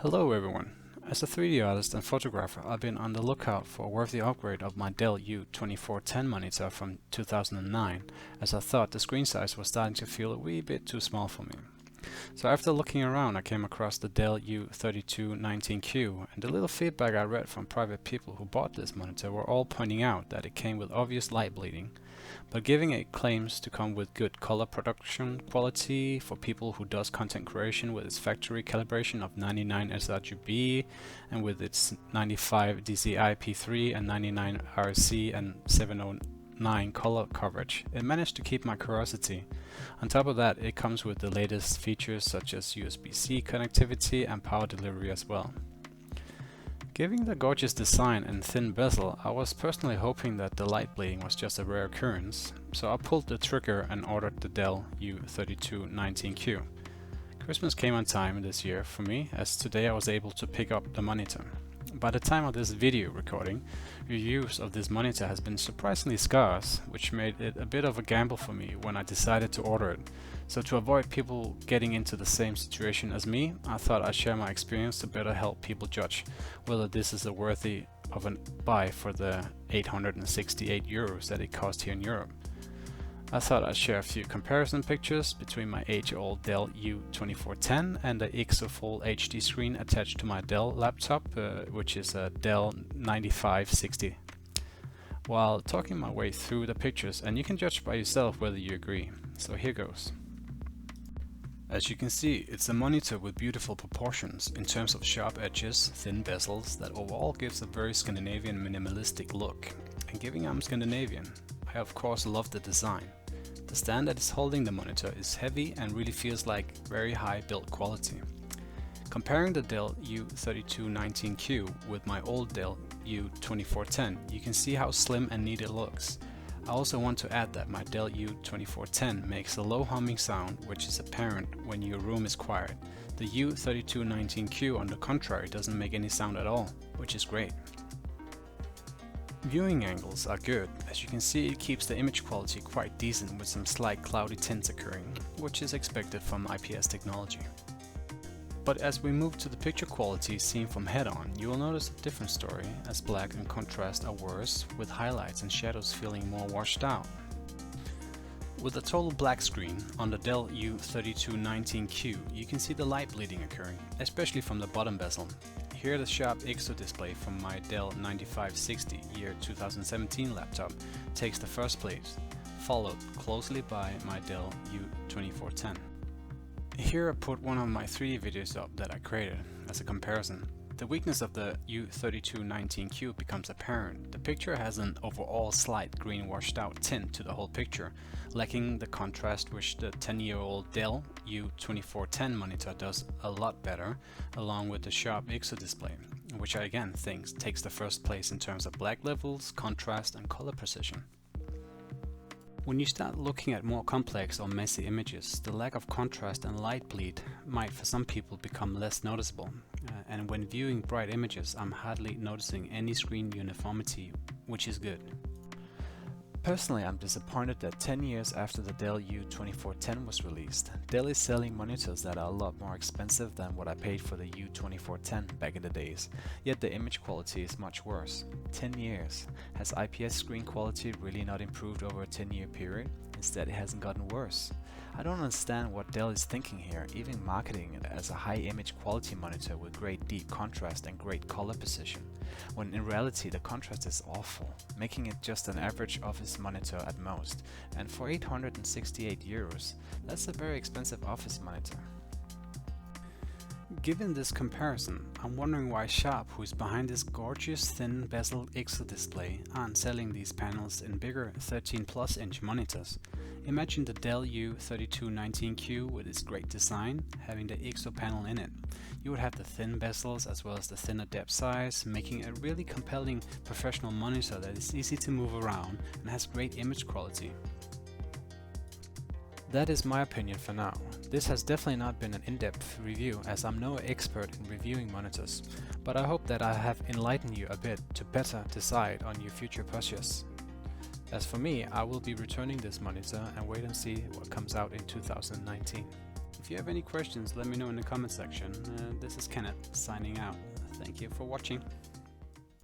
Hello everyone. As a 3D artist and photographer, I've been on the lookout for a worthy upgrade of my Dell U2410 monitor from 2009, as I thought the screen size was starting to feel a wee bit too small for me. So after looking around, I came across the Dell U3219Q, and the little feedback I read from private people who bought this monitor were all pointing out that it came with obvious light bleeding, but giving it claims to come with good color production quality for people who does content creation with its factory calibration of 99 sRGB and with its 95 DCI-P3 and 99 RC and 709 color coverage. It managed to keep my curiosity. On top of that, it comes with the latest features such as USB-C connectivity and power delivery as well. Given the gorgeous design and thin bezel, I was personally hoping that the light bleeding was just a rare occurrence, so I pulled the trigger and ordered the Dell U3219Q. Christmas came on time this year for me, as today I was able to pick up the monitor. By the time of this video recording, reviews of this monitor has been surprisingly scarce, which made it a bit of a gamble for me when I decided to order it. So to avoid people getting into the same situation as me, I thought I'd share my experience to better help people judge whether this is a worthy of a buy for the 868 euros that it cost here in Europe. I thought I'd share a few comparison pictures between my age-old Dell U2410 and the ISO Full HD screen attached to my Dell laptop, which is a Dell 9560. While talking my way through the pictures, and you can judge by yourself whether you agree. So here goes. As you can see, it's a monitor with beautiful proportions in terms of sharp edges, thin bezels that overall gives a very Scandinavian minimalistic look. And given I'm Scandinavian, I of course love the design. The stand that is holding the monitor is heavy and really feels like very high build quality. Comparing the Dell U3219Q with my old Dell U2410, you can see how slim and neat it looks. I also want to add that my Dell U2410 makes a low humming sound, which is apparent when your room is quiet. The U3219Q on the contrary doesn't make any sound at all, which is great. Viewing angles are good. As you can see, it keeps the image quality quite decent with some slight cloudy tints occurring, which is expected from IPS technology. But as we move to the picture quality seen from head-on, you will notice a different story, as black and contrast are worse, with highlights and shadows feeling more washed out. With a total black screen on the Dell U3219Q, you can see the light bleeding occurring, especially from the bottom bezel. Here the sharp ISO display from my Dell 9560 year 2017 laptop takes the first place, followed closely by my Dell U2410. Here I put one of my 3D videos up that I created as a comparison. The weakness of the U3219Q becomes apparent. The picture has an overall slight green washed out tint to the whole picture, lacking the contrast which the 10-year-old Dell U2410 monitor does a lot better, along with the sharp ISO display, which I again think takes the first place in terms of black levels, contrast and color precision. When you start looking at more complex or messy images, the lack of contrast and light bleed might for some people become less noticeable. And when viewing bright images, I'm hardly noticing any screen uniformity, which is good. Personally, I'm disappointed that 10 years after the Dell U2410 was released, Dell is selling monitors that are a lot more expensive than what I paid for the U2410 back in the days, yet the image quality is much worse. 10 years. Has IPS screen quality really not improved over a 10-year period? Instead, it hasn't gotten worse. I don't understand what Dell is thinking here, even marketing it as a high image quality monitor with great deep contrast and great color precision, when in reality the contrast is awful, making it just an average office monitor at most, and for 868 euros, that's a very expensive office monitor. Given this comparison, I'm wondering why Sharp, who is behind this gorgeous thin bezel ISO display, aren't selling these panels in bigger 13+ inch monitors. Imagine the Dell U3219Q with its great design, having the ISO panel in it. You would have the thin bezels as well as the thinner depth size, making a really compelling professional monitor that is easy to move around and has great image quality. That is my opinion for now. This has definitely not been an in-depth review, as I'm no expert in reviewing monitors, but I hope that I have enlightened you a bit to better decide on your future purchase. As for me, I will be returning this monitor and wait and see what comes out in 2019. If you have any questions, let me know in the comment section. This is Kenneth signing out. Thank you for watching.